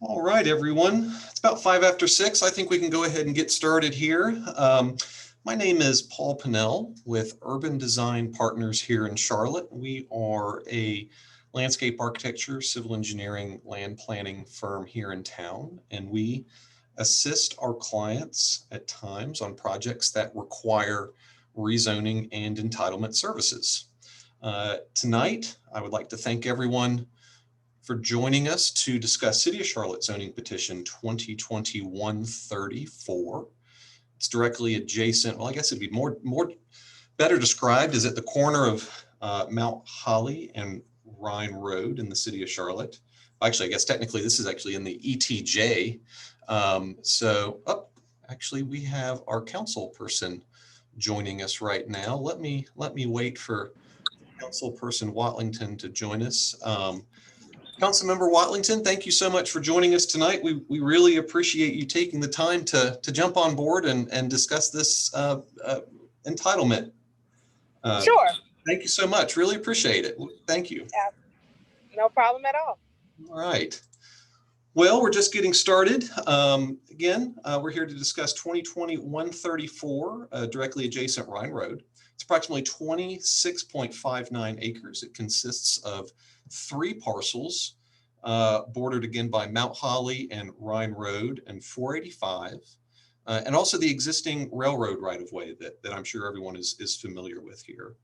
All right, everyone. It's about 5 after 6. I think we can go ahead and get started here. My name is Paul Pennell with Urban Design Partners here in Charlotte. We are a landscape architecture, civil engineering, land planning firm here in town, and we assist our clients at times on projects that require rezoning and entitlement services. Tonight, I would like to thank everyone for joining us to discuss City of Charlotte Zoning Petition 2020-134. It's directly adjacent, well, I guess it'd be more better described as at the corner of Mount Holly and Rhine Road in the City of Charlotte. Actually, I guess technically this is actually in the ETJ. Actually we have our council person joining us right now. Let me wait for Councilperson Watlington to join us. Councilmember Watlington, thank you so much for joining us tonight. We really appreciate you taking the time to jump on board and discuss this entitlement. Sure. Thank you so much. Really appreciate it. Thank you. No problem at all. All right. Well, we're just getting started. Again, we're here to discuss 2020-134, directly adjacent Rhine Road. It's approximately 26.59 acres. It consists of 3 parcels bordered again by Mount Holly and Rhine Road and 485, and also the existing railroad right-of-way that I'm sure everyone is familiar with here.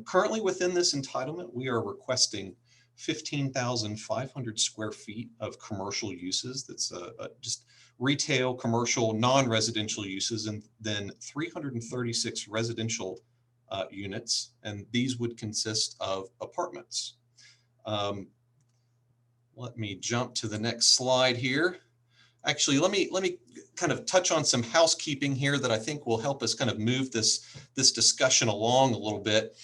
Currently within this entitlement, we are requesting 15,500 square feet of commercial uses. That's just retail, commercial, non-residential uses, and then 336 residential units, and these would consist of apartments. Let me jump to the next slide here. Actually, let me kind of touch on some housekeeping here that I think will help us kind of move this discussion along a little bit.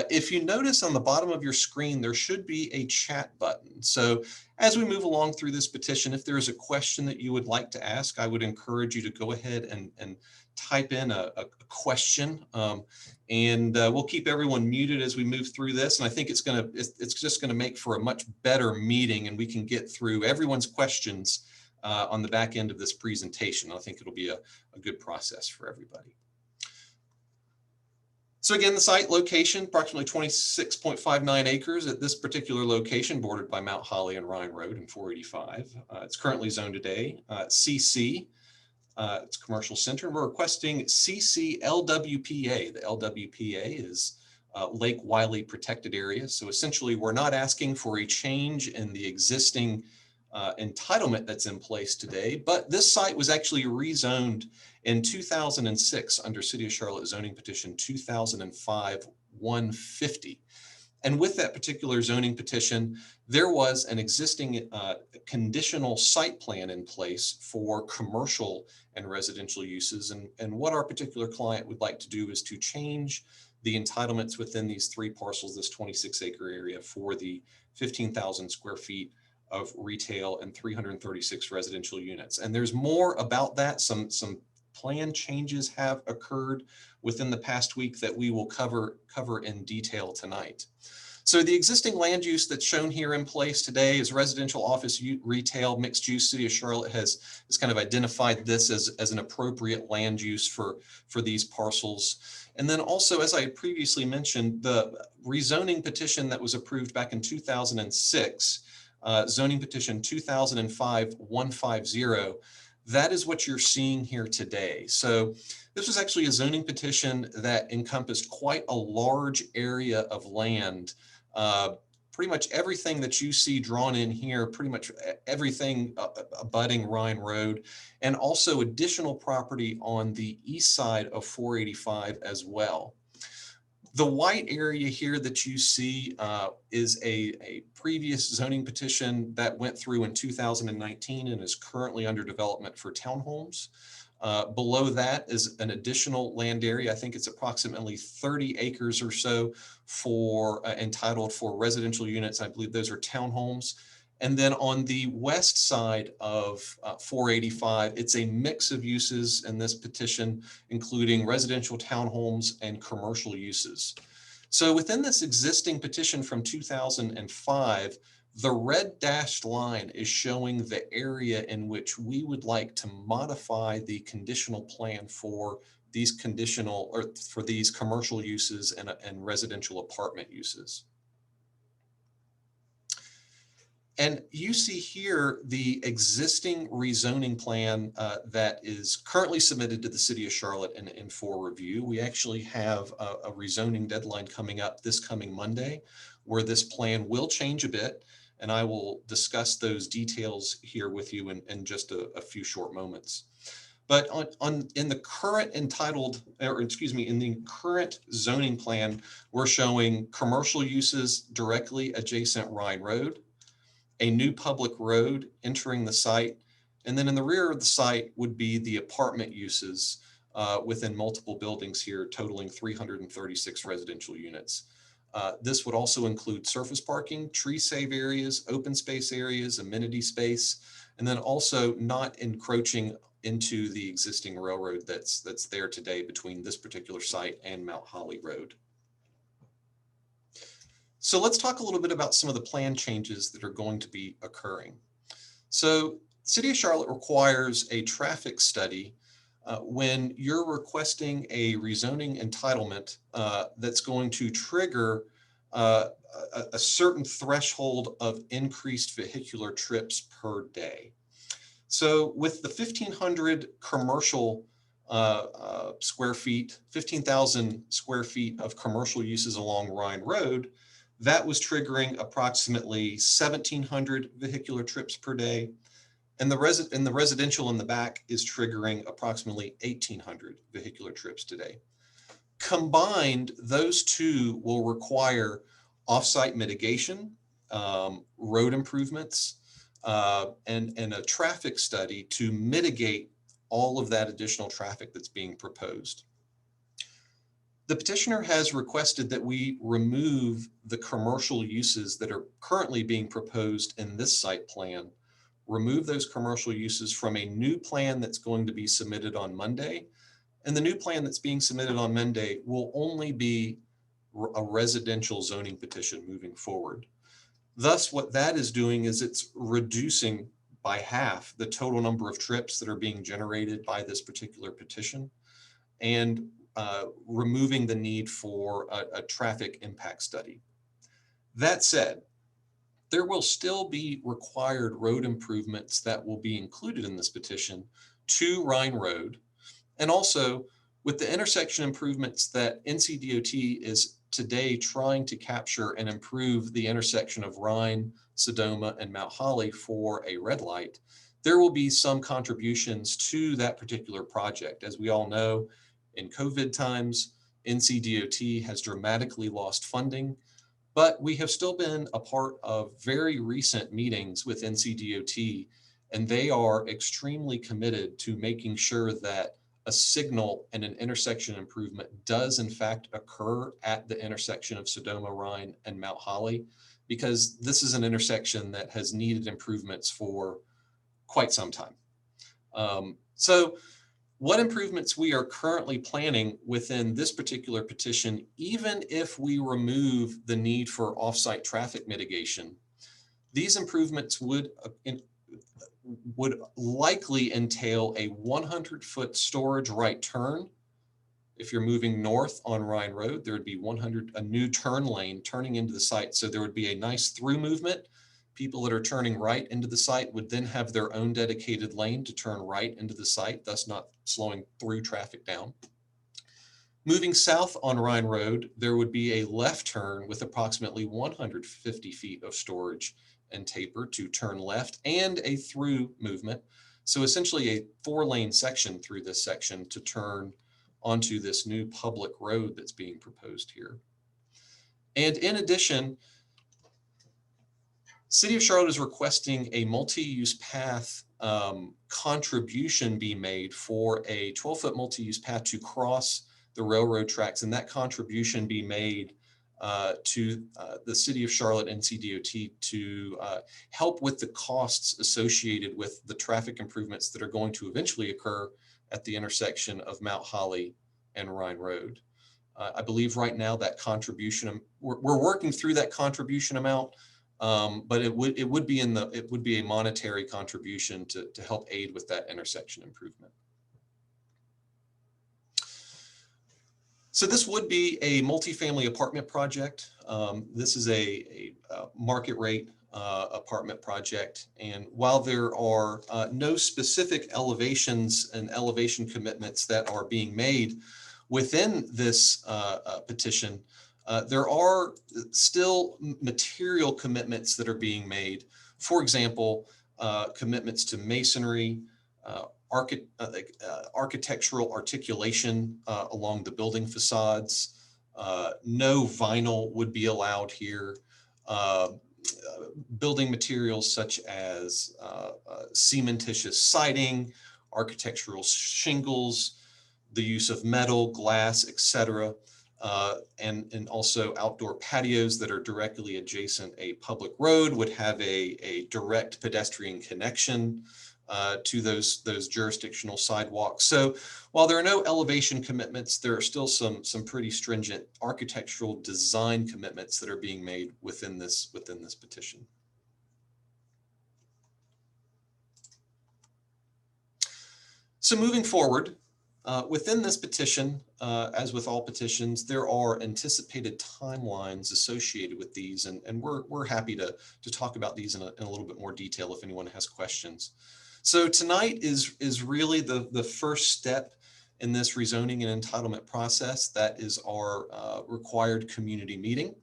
If you notice on the bottom of your screen, there should be a chat button. So as we move along through this petition, if there is a question that you would like to ask, I would encourage you to go ahead and type in a question, and we'll keep everyone muted as we move through this. And I think it's just gonna make for a much better meeting, and we can get through everyone's questions on the back end of this presentation. I think it'll be a good process for everybody. So again, the site location, approximately 26.59 acres at this particular location, bordered by Mount Holly and Rhine Road and 485. It's currently zoned today, CC. It's commercial center. We're requesting CC LWPA. The LWPA is Lake Wiley Protected Area. So essentially, we're not asking for a change in the existing entitlement that's in place today, but this site was actually rezoned in 2006 under City of Charlotte Zoning Petition 2005-150. And with that particular zoning petition, there was an existing conditional site plan in place for commercial and residential uses. And what our particular client would like to do is to change the entitlements within these 3 parcels, this 26-acre area, for the 15,000 square feet of retail and 336 residential units. And there's more about that. Some plan changes have occurred within the past week that we will cover in detail tonight. So the existing land use that's shown here in place today is residential, office, retail, mixed use. City of Charlotte has kind of identified this as an appropriate land use for these parcels. And then also, as I previously mentioned, the rezoning petition that was approved back in 2006, Zoning Petition 2005-150, that is what you're seeing here today. So this was actually a zoning petition that encompassed quite a large area of land. Pretty much everything that you see drawn in here, pretty much everything abutting Rhine Road, and also additional property on the east side of 485 as well. The white area here that you see is a previous zoning petition that went through in 2019 and is currently under development for townhomes. Below that is an additional land area. I think it's approximately 30 acres or so for entitled for residential units. I believe those are townhomes. And then on the west side of 485, it's a mix of uses in this petition, including residential townhomes and commercial uses. So within this existing petition from 2005, The red dashed line is showing the area in which we would like to modify the conditional plan for these conditional or for these commercial uses and residential apartment uses. And you see here the existing rezoning plan that is currently submitted to the City of Charlotte and for review. We actually have a rezoning deadline coming up this coming Monday, where this plan will change a bit. And I will discuss those details here with you in just a few short moments. But in the current in the current zoning plan, we're showing commercial uses directly adjacent Rhine Road, a new public road entering the site, and then in the rear of the site would be the apartment uses within multiple buildings here, totaling 336 residential units. This would also include surface parking, tree save areas, open space areas, amenity space, and then also not encroaching into the existing railroad that's there today between this particular site and Mount Holly Road. So let's talk a little bit about some of the plan changes that are going to be occurring. So City of Charlotte requires a traffic study when you're requesting a rezoning entitlement that's going to trigger a certain threshold of increased vehicular trips per day. So with the 1,500 commercial square feet, 15,000 square feet of commercial uses along Rhine Road, that was triggering approximately 1,700 vehicular trips per day. And the residential in the back is triggering approximately 1,800 vehicular trips today. Combined, those two will require off-site mitigation, road improvements, and a traffic study to mitigate all of that additional traffic that's being proposed. The petitioner has requested that we remove the commercial uses that are currently being proposed in this site plan, remove those commercial uses from a new plan that's going to be submitted on Monday. And the new plan that's being submitted on Monday will only be a residential zoning petition moving forward. Thus, what that is doing is it's reducing by half the total number of trips that are being generated by this particular petition, and removing the need for a traffic impact study. That said, there will still be required road improvements that will be included in this petition to Rhine Road. And also with the intersection improvements that NCDOT is today trying to capture and improve the intersection of Rhine, Sodoma, and Mount Holly for a red light, there will be some contributions to that particular project. As we all know, in COVID times, NCDOT has dramatically lost funding, but we have still been a part of very recent meetings with NCDOT, and they are extremely committed to making sure that a signal and an intersection improvement does in fact occur at the intersection of Sodoma, Rhine, and Mount Holly, because this is an intersection that has needed improvements for quite some time. So what improvements we are currently planning within this particular petition, even if we remove the need for offsite traffic mitigation, these improvements would likely entail a 100-foot storage right turn. If you're moving north on Rhine Road, there would be a new turn lane turning into the site. So there would be a nice through movement. People that are turning right into the site would then have their own dedicated lane to turn right into the site, thus not slowing through traffic down. Moving south on Rhine Road, there would be a left turn with approximately 150 feet of storage and taper to turn left, and a through movement. So essentially a 4-lane section through this section to turn onto this new public road that's being proposed here. And in addition, City of Charlotte is requesting a multi-use path contribution be made for a 12-foot multi-use path to cross the railroad tracks, and that contribution be made to the City of Charlotte NCDOT to help with the costs associated with the traffic improvements that are going to eventually occur at the intersection of Mount Holly and Rhine Road. I believe right now that contribution, we're working through that contribution amount, but it would be a monetary contribution to help aid with that intersection improvement. So this would be a multifamily apartment project. This is a market rate apartment project. And while there are no specific elevations and elevation commitments that are being made within this petition, there are still material commitments that are being made. For example, commitments to masonry, architectural articulation along the building facades. No vinyl would be allowed here. Building materials such as cementitious siding, architectural shingles, the use of metal, glass, etc. And also outdoor patios that are directly adjacent a public road would have a direct pedestrian connection to those jurisdictional sidewalks. So while there are no elevation commitments, there are still some pretty stringent architectural design commitments that are being made within this petition. So moving forward, within this petition, as with all petitions, there are anticipated timelines associated with these, and we're happy to talk about these in a little bit more detail if anyone has questions. So tonight is really the first step in this rezoning and entitlement process. That is our required community meeting.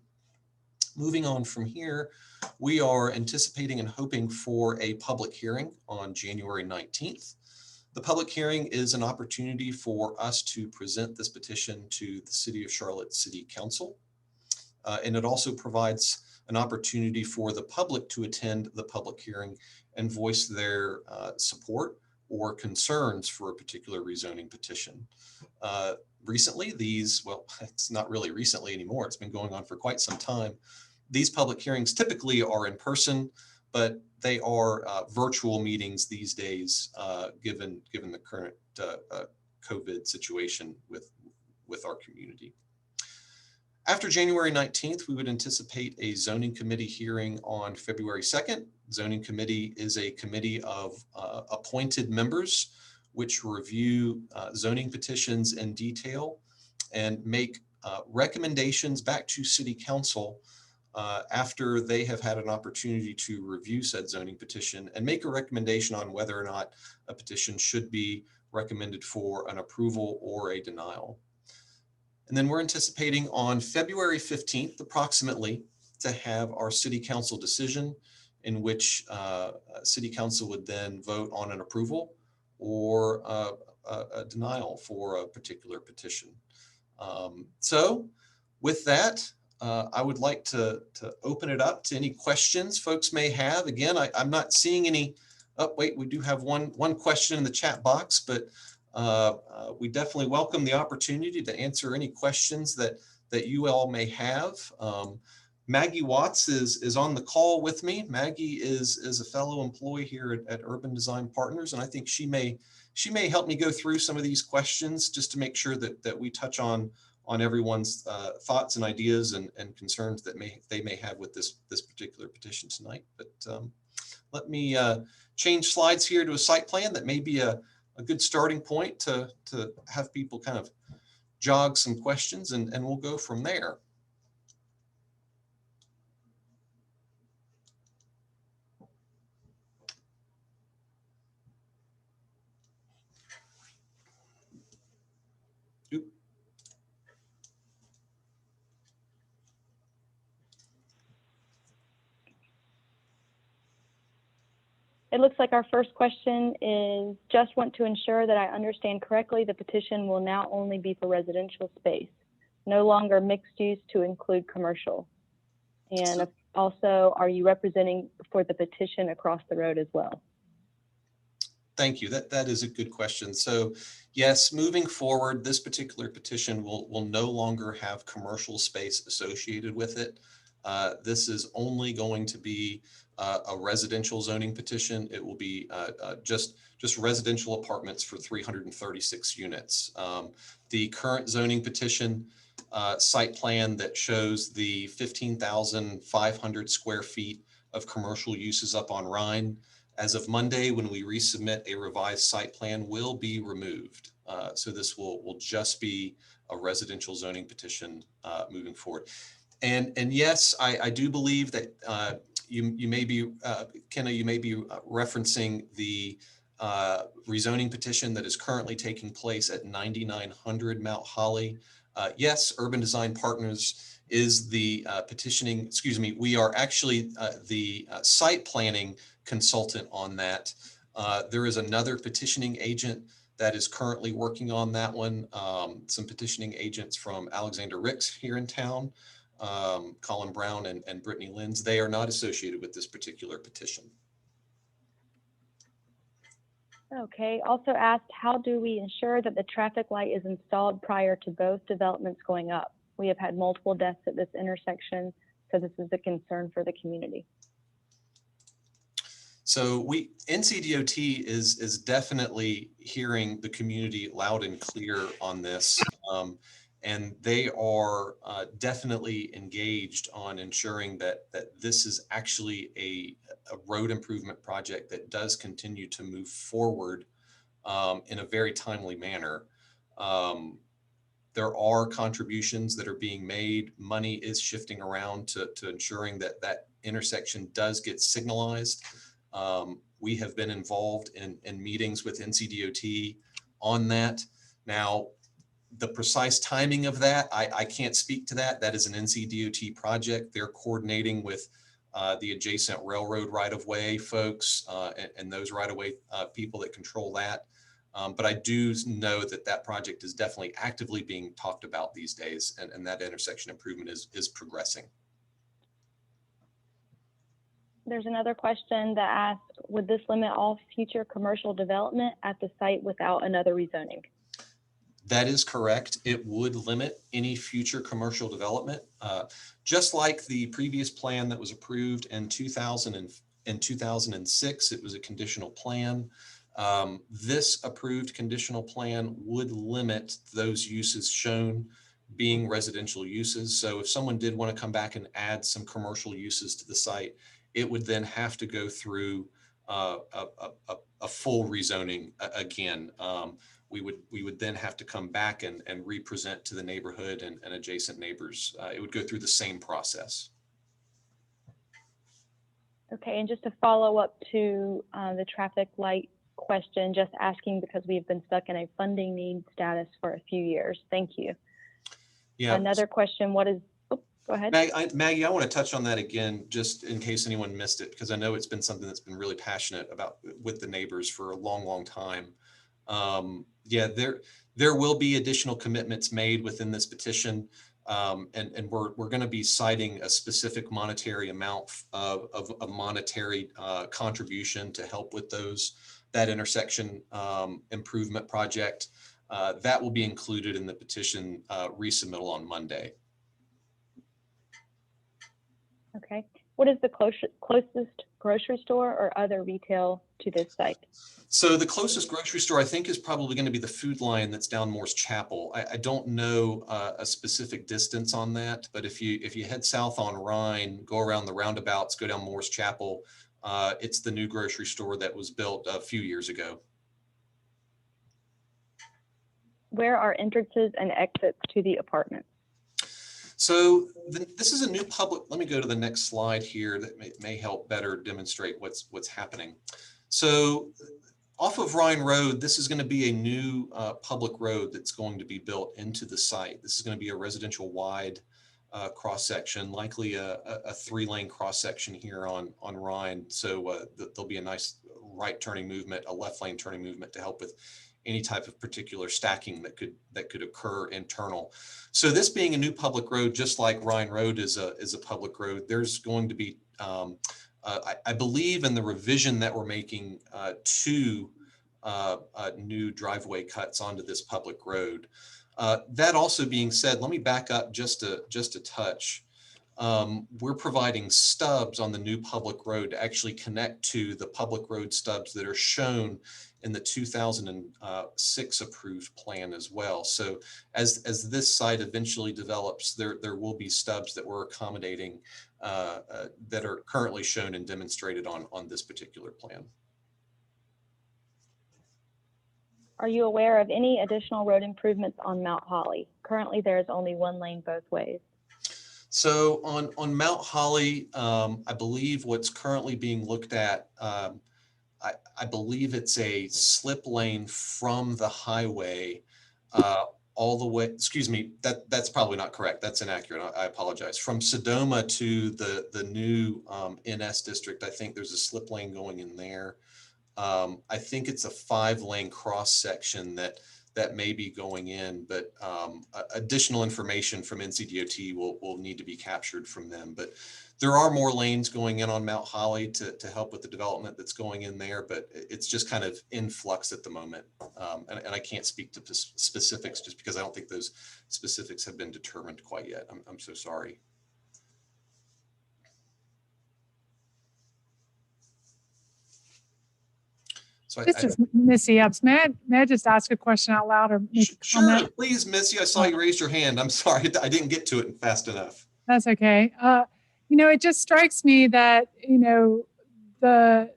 Moving on from here, we are anticipating and hoping for a public hearing on January 19th. The public hearing is an opportunity for us to present this petition to the City of Charlotte City Council. And it also provides an opportunity for the public to attend the public hearing and voice their support or concerns for a particular rezoning petition. Recently, well, it's not really recently anymore. It's been going on for quite some time. These public hearings typically are in person, but they are virtual meetings these days, given the current COVID situation with our community. After January 19th, we would anticipate a zoning committee hearing on February 2nd. Zoning committee is a committee of appointed members which review zoning petitions in detail and make recommendations back to City Council after they have had an opportunity to review said zoning petition and make a recommendation on whether or not a petition should be recommended for an approval or a denial. And then we're anticipating on February 15th, approximately, to have our City Council decision in which City Council would then vote on an approval or a denial for a particular petition. So with that, I would like to open it up to any questions folks may have. Again, I'm not seeing any. Oh, wait, we do have one question in the chat box, but we definitely welcome the opportunity to answer any questions that you all may have. Maggie Watts is on the call with me. Maggie is a fellow employee here at Urban Design Partners, and I think she may help me go through some of these questions just to make sure that we touch on everyone's thoughts and ideas and concerns that they may have with this particular petition tonight. But let me change slides here to a site plan that may be a good starting point to have people kind of jog some questions, and we'll go from there. It looks like our first question is, just want to ensure that I understand correctly, the petition will now only be for residential space, no longer mixed use to include commercial. And also, are you representing for the petition across the road as well? Thank you. That is a good question. So yes, moving forward, this particular petition will no longer have commercial space associated with it. This is only going to be a residential zoning petition. It will be just residential apartments for 336 units. The current zoning petition site plan that shows the 15,500 square feet of commercial uses up on Rhine. As of Monday, when we resubmit, a revised site plan will be removed. So this will just be a residential zoning petition moving forward. And yes, I do believe that you may be, Kenna, you may be referencing the rezoning petition that is currently taking place at 9900 Mount Holly. Yes, Urban Design Partners is the petitioning, excuse me, we are actually the site planning consultant on that. There is another petitioning agent that is currently working on that one. Some petitioning agents from Alexander Ricks here in town, Colin Brown and Brittany Lenz. They are not associated with this particular petition. Okay, also asked, how do we ensure that the traffic light is installed prior to both developments going up? We have had multiple deaths at this intersection, so this is a concern for the community. So NCDOT is definitely hearing the community loud and clear on this. And they are definitely engaged on ensuring that this is actually a road improvement project that does continue to move forward in a very timely manner. There are contributions that are being made. Money is shifting around to ensuring that that intersection does get signalized. We have been involved in meetings with NCDOT on that. Now, the precise timing of that, I can't speak to that. That is an NCDOT project. They're coordinating with the adjacent railroad right-of-way folks and those right-of-way people that control that. But I do know that that project is definitely actively being talked about these days, and that intersection improvement is progressing. There's another question that asks, would this limit all future commercial development at the site without another rezoning? That is correct. It would limit any future commercial development. Just like the previous plan that was approved in 2006, it was a conditional plan. This approved conditional plan would limit those uses shown being residential uses. So if someone did want to come back and add some commercial uses to the site, it would then have to go through a full rezoning again. We would then have to come back and represent to the neighborhood and adjacent neighbors. It would go through the same process. Okay, and just to follow up to the traffic light question, just asking because we've been stuck in a funding need status for a few years. Thank you. Yeah. Another question, what is, oh, go ahead. Maggie, I want to touch on that again, just in case anyone missed it, because I know it's been something that's been really passionate about with the neighbors for a long, long time. Yeah, there will be additional commitments made within this petition. And we're going to be citing a specific monetary amount of monetary contribution to help with that intersection improvement project. That will be included in the petition resubmittal on Monday. Okay. What is the closest grocery store or other retail to this site? So the closest grocery store, I think, is probably going to be the Food Lion that's down Moore's Chapel. I don't know a specific distance on that, but if you head south on Rhine, go around the roundabouts, go down Moore's Chapel, it's the new grocery store that was built a few years ago. Where are entrances and exits to the apartments? So this is a new public, let me go to the next slide here that may help better demonstrate what's happening. So off of Rhine Road, this is going to be a new public road that's going to be built into the site. This is going to be a residential wide cross section, likely a 3-lane cross section here on Rhine. So there'll be a nice right turning movement, a left lane turning movement to help with any type of particular stacking that could occur internal. So this being a new public road, just like Rhine Road is a public road, there's going to be, I believe in the revision that we're making, 2 new driveway cuts onto this public road. That also being said, let me back up just a touch. we're providing stubs on the new public road to actually connect to the public road stubs that are shown in the 2006 approved plan as well. So as this site eventually develops, there will be stubs that we're accommodating that are currently shown and demonstrated on this particular plan. Are you aware of any additional road improvements on Mount Holly? Currently, there is only one lane both ways. So on Mount Holly, I believe what's currently being looked at, I believe it's a slip lane from the highway all the way, excuse me, that's probably not correct. That's inaccurate. I apologize. From Sodoma to the new NS district, I think there's a slip lane going in there. I think it's a 5-lane cross section that may be going in, but additional information from NCDOT will need to be captured from them. But there are more lanes going in on Mount Holly to help with the development that's going in there, but it's just kind of in flux at the moment. And I can't speak to specifics just because I don't think those specifics have been determined quite yet. I'm so sorry. So This is Missy Epps. May I just ask a question out loud or make a comment? Sure, please, Missy. I saw you raise your hand. I'm sorry, I didn't get to it fast enough. That's okay. You know, it just strikes me that, you know,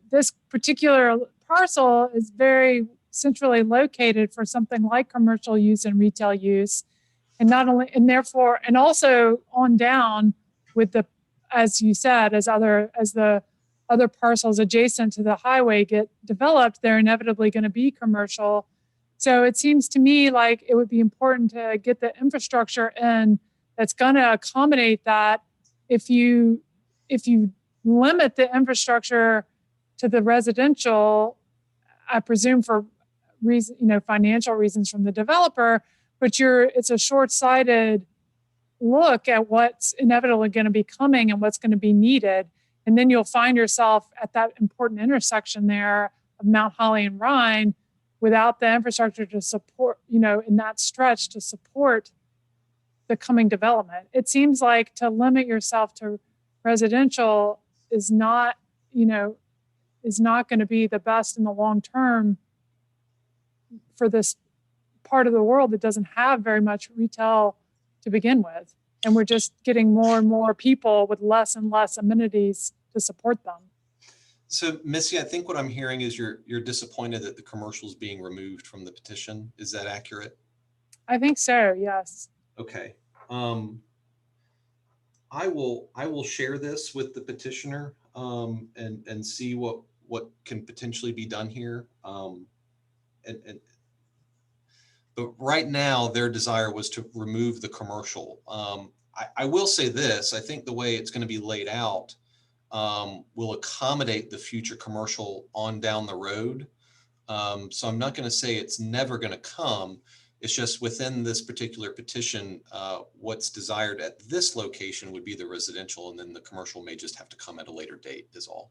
this particular parcel is very centrally located for something like commercial use and retail use. And not only, and therefore, and also on down with the, as you said, as the other parcels adjacent to the highway get developed, they're inevitably going to be commercial. So it seems to me like it would be important to get the infrastructure in that's going to accommodate that. If you limit the infrastructure to the residential, I presume for reason, you know, financial reasons from the developer, but it's a short-sighted look at what's inevitably going to be coming and what's going to be needed. And then you'll find yourself at that important intersection there of Mount Holly and Rhine without the infrastructure to support, you know, in that stretch to support the coming development. It seems like to limit yourself to residential is not, you know, is not going to be the best in the long term for this part of the world that doesn't have very much retail to begin with. And we're just getting more and more people with less and less amenities to support them. So Missy, I think what I'm hearing is you're disappointed that the commercial is being removed from the petition. Is that accurate? I think so, yes. Okay. I will share this with the petitioner and see what can potentially be done here. But right now their desire was to remove the commercial. I will say this, I think the way it's going to be laid out will accommodate the future commercial on down the road. So I'm not going to say it's never going to come. It's just within this particular petition, what's desired at this location would be the residential, and then the commercial may just have to come at a later date is all.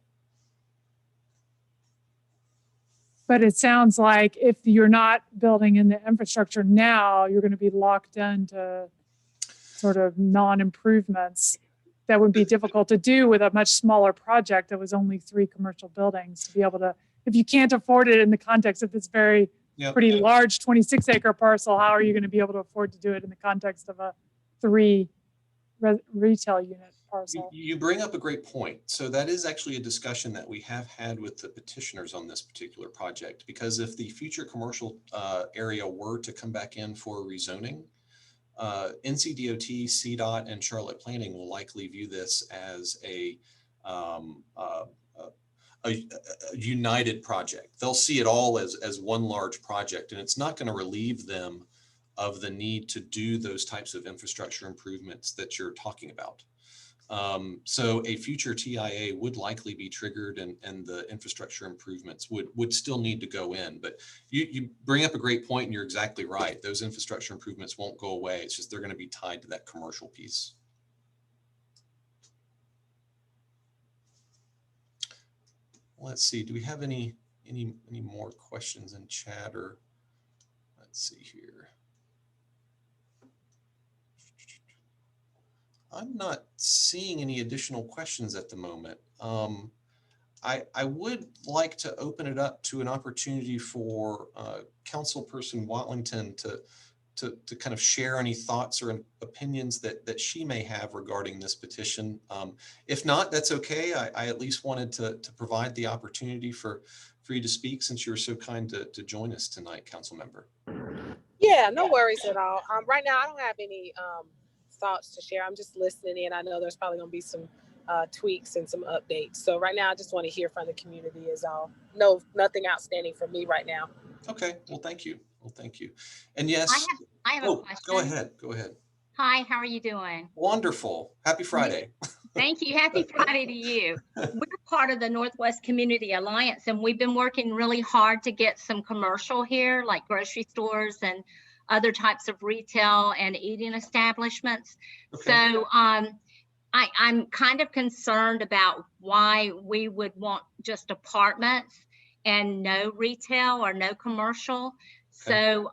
But it sounds like if you're not building in the infrastructure now, you're going to be locked into sort of non-improvements that would be difficult to do with a much smaller project that was only 3 commercial buildings to be able to, if you can't afford it in the context of this very pretty large 26-acre parcel, how are you going to be able to afford to do it in the context of a 3 retail unit parcel? You bring up a great point. So that is actually a discussion that we have had with the petitioners on this particular project, because if the future commercial area were to come back in for rezoning, NCDOT, CDOT, and Charlotte Planning will likely view this as a united project. They'll see it all as one large project, and it's not going to relieve them of the need to do those types of infrastructure improvements that you're talking about. So a future TIA would likely be triggered, and the infrastructure improvements would still need to go in. But you bring up a great point, and you're exactly right. Those infrastructure improvements won't go away. It's just they're going to be tied to that commercial piece. Let's see. Do we have any more questions in chat, or let's see here. I'm not seeing any additional questions at the moment. I would like to open it up to an opportunity for Councilperson Watlington to kind of share any thoughts or opinions that she may have regarding this petition. If not, that's okay. I at least wanted to provide the opportunity for you to speak since you were so kind to join us tonight, Council Member. Yeah, no worries at all. Right now, I don't have any thoughts to share. I'm just listening in. I know there's probably going to be some tweaks and some updates. So right now, I just want to hear from the community is all. No, nothing outstanding for me right now. Okay, well, thank you. Well, thank you. And yes. I have a question. Go ahead. Go ahead. Hi, how are you doing? Wonderful. Happy Friday. Thank you. Happy Friday to you. We're part of the Northwest Community Alliance, and we've been working really hard to get some commercial here, like grocery stores and other types of retail and eating establishments. Okay. So I'm kind of concerned about why we would want just apartments and no retail or no commercial. So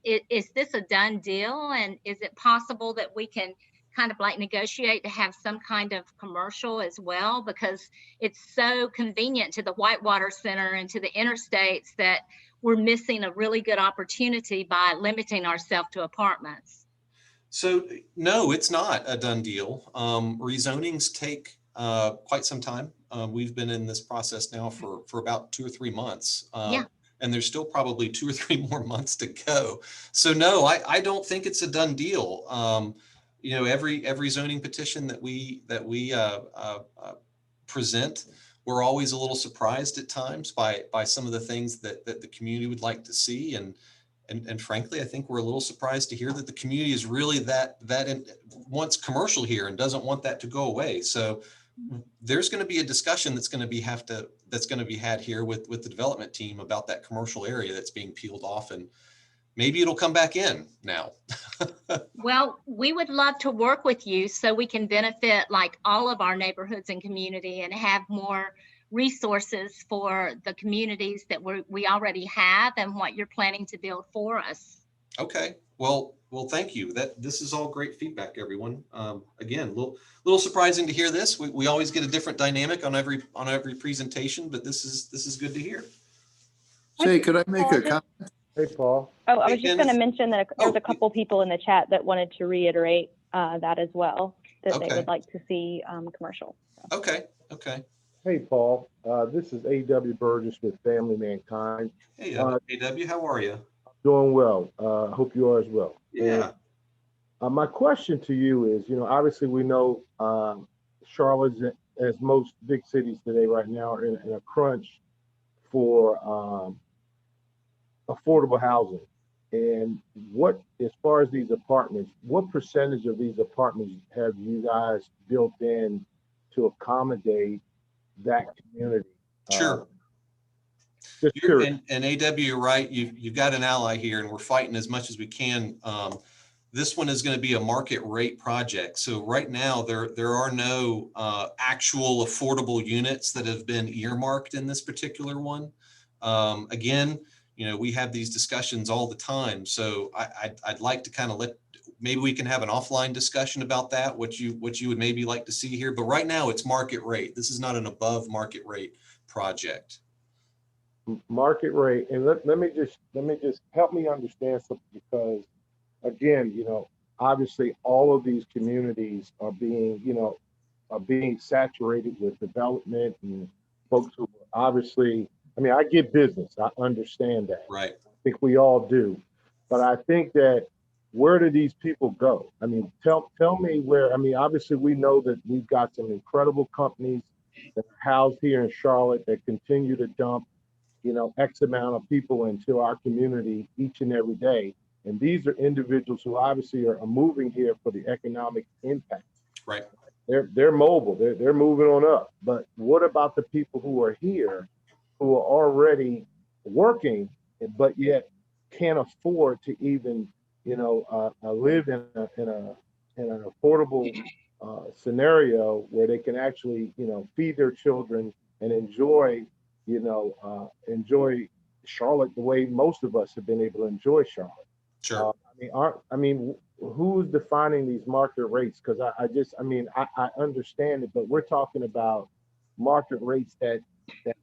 is this a done deal? And is it possible that we can kind of like negotiate to have some kind of commercial as well? Because it's so convenient to the Whitewater Center and to the interstates that we're missing a really good opportunity by limiting ourselves to apartments. So no, it's not a done deal. Rezonings take quite some time. We've been in this process now for about 2 or 3 months. And there's still probably 2 or 3 more months to go. So no, I don't think it's a done deal. You know, every zoning petition that we present, we're always a little surprised at times by some of the things that the community would like to see. And frankly, I think we're a little surprised to hear that the community is really wants commercial here and doesn't want that to go away. So there's going to be a discussion that's going to be had here with the development team about that commercial area that's being peeled off, and maybe it'll come back in now. Well, we would love to work with you so we can benefit like all of our neighborhoods and community and have more resources for the communities that we already have and what you're planning to build for us. Okay. Well, thank you. This is all great feedback, everyone. Again, little surprising to hear this. We always get a different dynamic on every presentation, but this is good to hear. Say, could I make a comment? Hey, Paul. Oh, I was just going to mention that there's a couple people in the chat that wanted to reiterate that as well, that they would like to see commercial. Okay. Hey, Paul. This is A.W. Burgess with Family Mankind. Hey, A.W., how are you? Doing well. Hope you are as well. Yeah. And, my question to you is, obviously we know Charlotte, as most big cities today right now, are in a crunch for affordable housing. And as far as these apartments, what percentage of these apartments have you guys built in to accommodate that community? Sure. And AW, you're right. You've got an ally here, and we're fighting as much as we can. This one is going to be a market rate project. So right now there are no actual affordable units that have been earmarked in this particular one. Again, we have these discussions all the time. So I'd like to kind of maybe we can have an offline discussion about that, what you would maybe like to see here. But right now it's market rate. This is not an above market rate project. Market rate. And let me just help me understand something, because again, obviously all of these communities are being saturated with development, and folks who obviously, I get business. I understand that. Right. I think we all do. But I think that, where do these people go? Tell me where. Obviously we know that we've got some incredible companies that are housed here in Charlotte that continue to dump, X amount of people into our community each and every day. And these are individuals who obviously are moving here for the economic impact. Right. They're mobile. They're moving on up. But what about the people who are here, who are already working, but yet can't afford to even, live in an affordable scenario where they can actually, feed their children and enjoy Charlotte the way most of us have been able to enjoy Charlotte. Sure. who's defining these market rates? Because I understand it, but we're talking about market rates that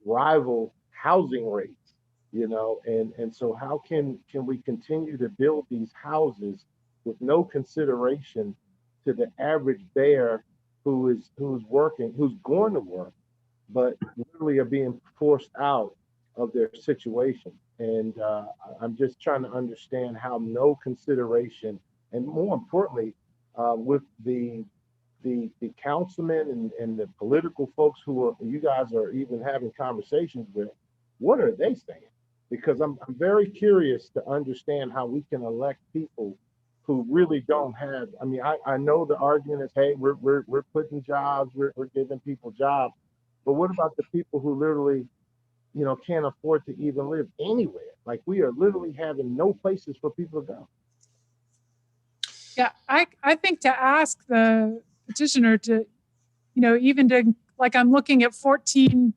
rival housing rates, and so how can we continue to build these houses with no consideration to the average bear who's working, who's going to work, but literally are being forced out of their situation? And I'm just trying to understand how no consideration, and more importantly, with the councilmen and the political folks you guys are even having conversations with, what are they saying? Because I'm very curious to understand how we can elect people who really don't have. I mean, I know the argument is, hey, we're putting jobs, we're giving people jobs, but what about the people who literally, can't afford to even live anywhere? Like, we are literally having no places for people to go. Yeah, I think to ask the petitioner to, even to, like, I'm looking at 14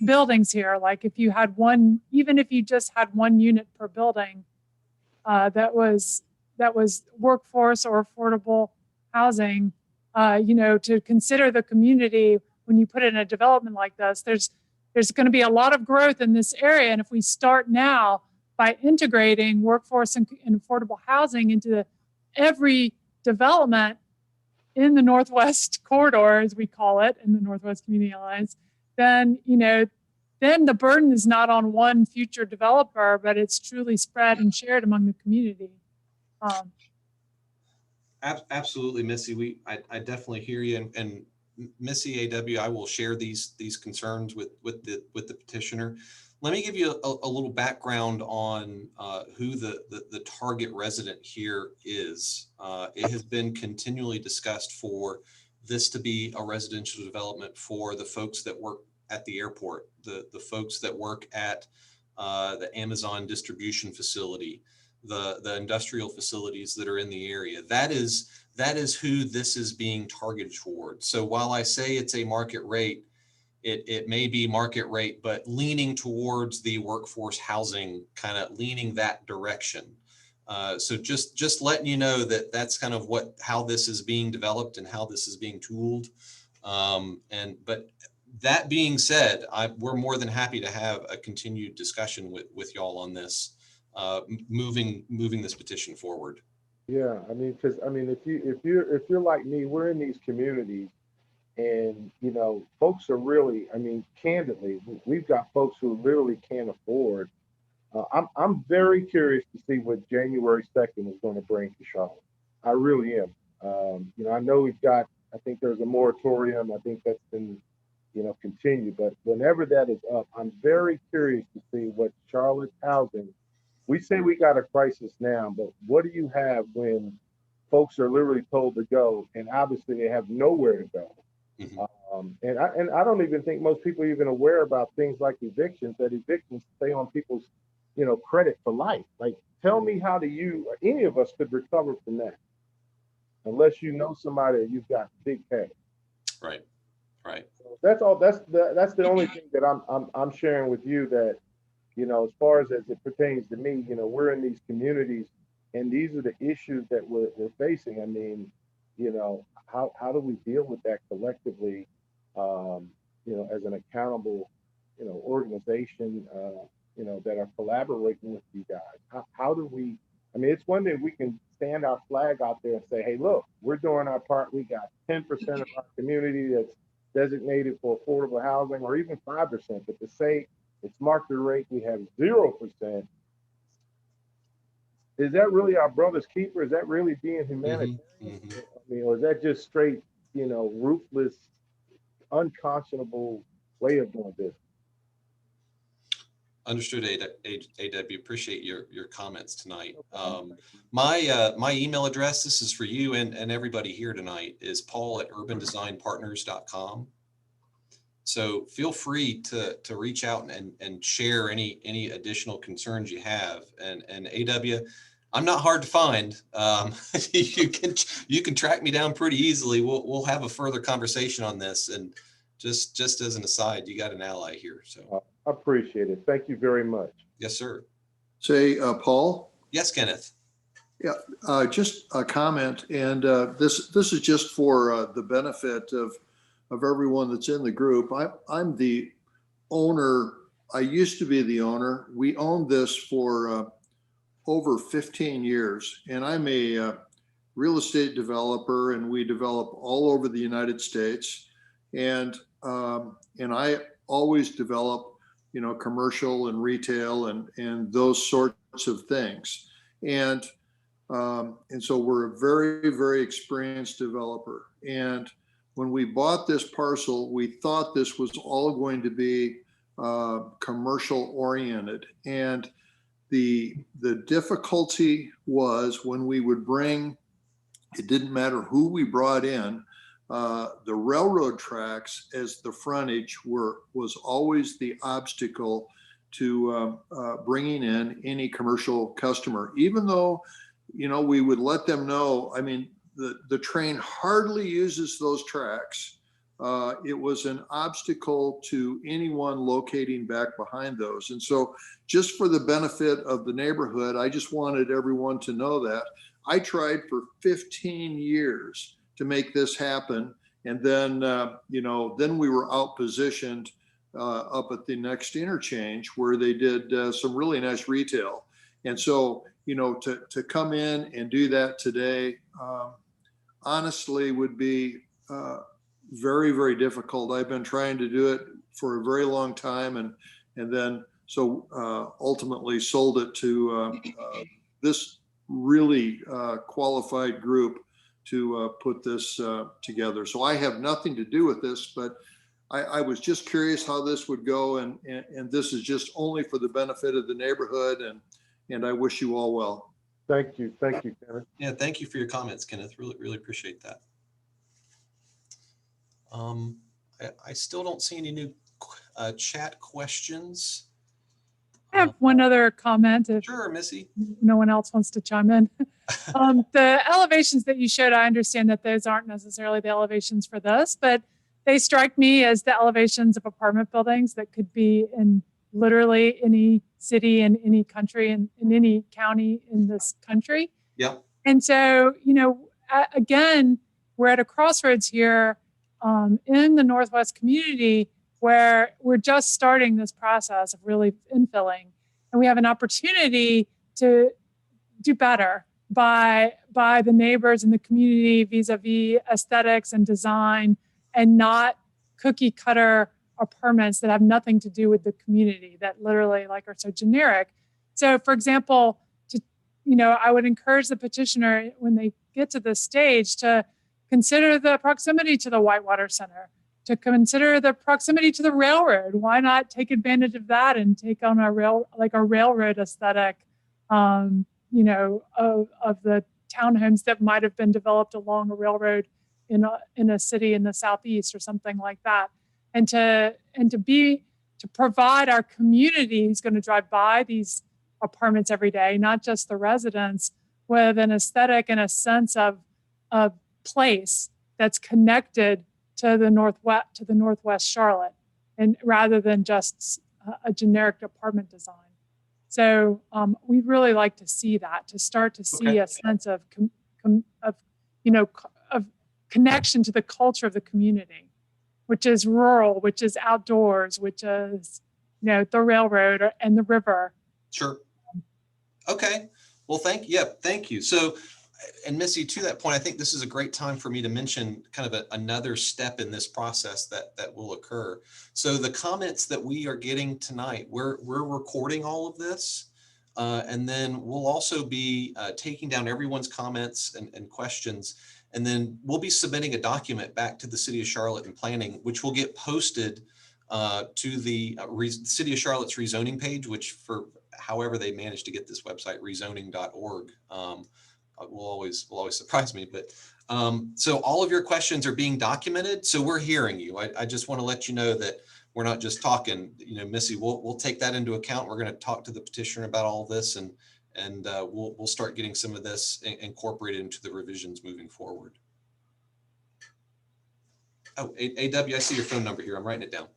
buildings here. Like, if you had one, even if you just had one unit per building, that was workforce or affordable housing, to consider the community when you put in a development like this. There's going to be a lot of growth in this area, and if we start now by integrating workforce and affordable housing into every development in the Northwest Corridor, as we call it, in the Northwest Community Alliance, then the burden is not on one future developer, but it's truly spread and shared among the community. Absolutely, Missy. I definitely hear you, and Missy AW, I will share these concerns with the petitioner. Let me give you a little background on who the target resident here is. It has been continually discussed for this to be a residential development for the folks that work at the airport, the folks that work at the Amazon distribution facility, the industrial facilities that are in the area. That is who this is being targeted toward. So while I say it's a market rate, it may be market rate, but leaning towards the workforce housing, kind of leaning that direction. So just letting you know that that's kind of how this is being developed and how this is being tooled. But that being said, we're more than happy to have a continued discussion with y'all on this, moving this petition forward. Yeah, because if you're like me, we're in these communities, and folks are really, candidly, we've got folks who literally can't afford. I'm very curious to see what January 2nd is going to bring to Charlotte. I really am. I know we've got, I think there's a moratorium. I think that's been, continued. But whenever that is up, I'm very curious to see what Charlotte's housing. We say we got a crisis now, but what do you have when folks are literally told to go, and obviously they have nowhere to go? Mm-hmm. And I don't even think most people are even aware about things like evictions. That evictions stay on people's, credit for life. Like, tell me, how do you, or any of us, could recover from that, unless you know somebody that you've got big pay. Right. So that's all. That's the only thing that I'm sharing with you. That as far as it pertains to me, we're in these communities, and these are the issues that we're facing. How do we deal with that collectively? As an accountable, organization, that are collaborating with you guys. How do we? It's one thing we can stand our flag out there and say, hey, look, we're doing our part. We got 10% of our community that's designated for affordable housing, or even 5%. But to say it's market rate, we have 0%. Is that really our brother's keeper? Is that really being humanitarian? Mm-hmm. Or is that just straight, ruthless, unconscionable way of doing business? Understood, AW. Appreciate your comments tonight. My email address, this is for you and everybody here tonight, is paul@urbandesignpartners.com. So feel free to reach out and share any additional concerns you have. And AW, I'm not hard to find. You can track me down pretty easily. We'll have a further conversation on this. And just as an aside, you got an ally here. So I appreciate it. Thank you very much. Yes, sir. Say, Paul? Yes, Kenneth. Yeah, just a comment, and this is just for the benefit of everyone that's in the group. I'm the owner. I used to be the owner. We owned this for over 15 years, and I'm a real estate developer, and we develop all over the United States, and I always develop, you know, commercial and retail and those sorts of things, and so we're a very, very experienced developer. And when we bought this parcel, we thought this was all going to be commercial oriented. And the difficulty was when we would bring, it didn't matter who we brought in, the railroad tracks as the frontage was always the obstacle to bringing in any commercial customer, even though, you know, we would let them know. I mean, the train hardly uses those tracks. It was an obstacle to anyone locating back behind those. And so just for the benefit of the neighborhood, I just wanted everyone to know that. I tried for 15 years to make this happen. And then, you know, then we were outpositioned up at the next interchange where they did some really nice retail. And so, you know, to come in and do that today, honestly, would be very, very difficult. I've been trying to do it for a very long time, and then so ultimately sold it to this really qualified group to put this together. So I have nothing to do with this, but I was just curious how this would go, and this is just only for the benefit of the neighborhood, and I wish you all well. Thank you, Kenneth. Yeah, thank you for your comments, Kenneth. Really, really appreciate that. I still don't see any new chat questions. I have one other comment. If Sure, Missy. no one else wants to chime in. The elevations that you showed, I understand that those aren't necessarily the elevations for this, but they strike me as the elevations of apartment buildings that could be in literally any city in any country and in any county in this country. Yeah. And so, you know, again, we're at a crossroads here in the Northwest community where we're just starting this process of really infilling. And we have an opportunity to do better by the neighbors in the community vis-a-vis aesthetics and design, and not cookie cutter apartments that have nothing to do with the community, that literally like are so generic. So for example, I would encourage the petitioner when they get to this stage to consider the proximity to the Whitewater Center, to consider the proximity to the railroad. Why not take advantage of that and take on a railroad aesthetic, of the townhomes that might have been developed along a railroad in a city in the Southeast or something like that. And to provide our community who's going to drive by these apartments every day, not just the residents, with an aesthetic and a sense of place that's connected to the Northwest Charlotte, and rather than just a generic apartment design. So we'd really like to see that, to start to see a sense of connection to the culture of the community, which is rural, which is outdoors, which is, the railroad and the river. Sure. Okay. Well, thank you. So, and Missy, to that point, I think this is a great time for me to mention kind of another step in this process that will occur. So the comments that we are getting tonight, we're recording all of this, and then we'll also be taking down everyone's comments and questions. And then we'll be submitting a document back to the City of Charlotte and Planning, which will get posted to the City of Charlotte's rezoning page, which for however they managed to get this website, rezoning.org, will always surprise me. But so all of your questions are being documented. So we're hearing you. I just want to let you know that we're not just talking, Missy, we'll take that into account. We're going to talk to the petitioner about all this, and we'll start getting some of this incorporated into the revisions moving forward. Oh, AW, I see your phone number here. I'm writing it down.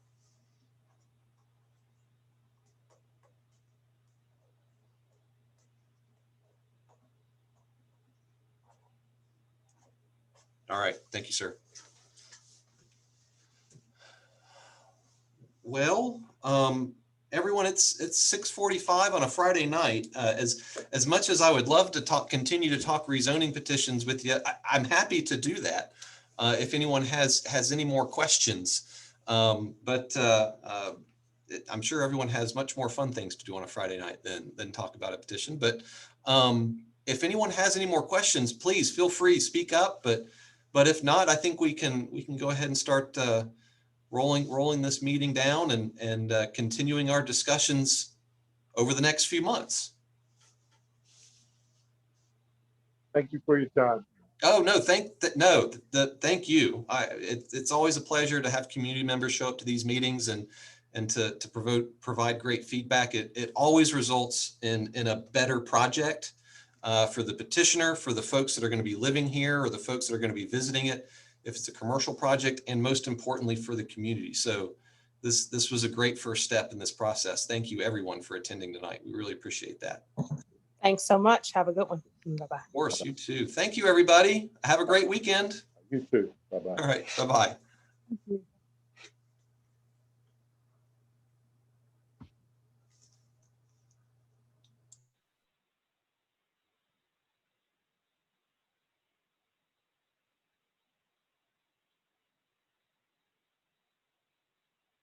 All right. Thank you, sir. Well, everyone, it's 6:45 on a Friday night. As much as I would love to continue to talk rezoning petitions with you, I'm happy to do that if anyone has any more questions. But I'm sure everyone has much more fun things to do on a Friday night than talk about a petition. But if anyone has any more questions, please feel free to speak up. But if not, I think we can go ahead and start rolling this meeting down and continuing our discussions over the next few months. Thank you for your time. Oh, no, thank you. It's always a pleasure to have community members show up to these meetings and to provide great feedback. It always results in a better project for the petitioner, for the folks that are going to be living here or the folks that are going to be visiting it, if it's a commercial project, and most importantly for the community. So this was a great first step in this process. Thank you everyone for attending tonight. We really appreciate that. Thanks so much. Have a good one. Bye-bye. Of course, you too. Thank you, everybody. Have a great weekend. You too. Bye-bye. All right, bye-bye. Thank you.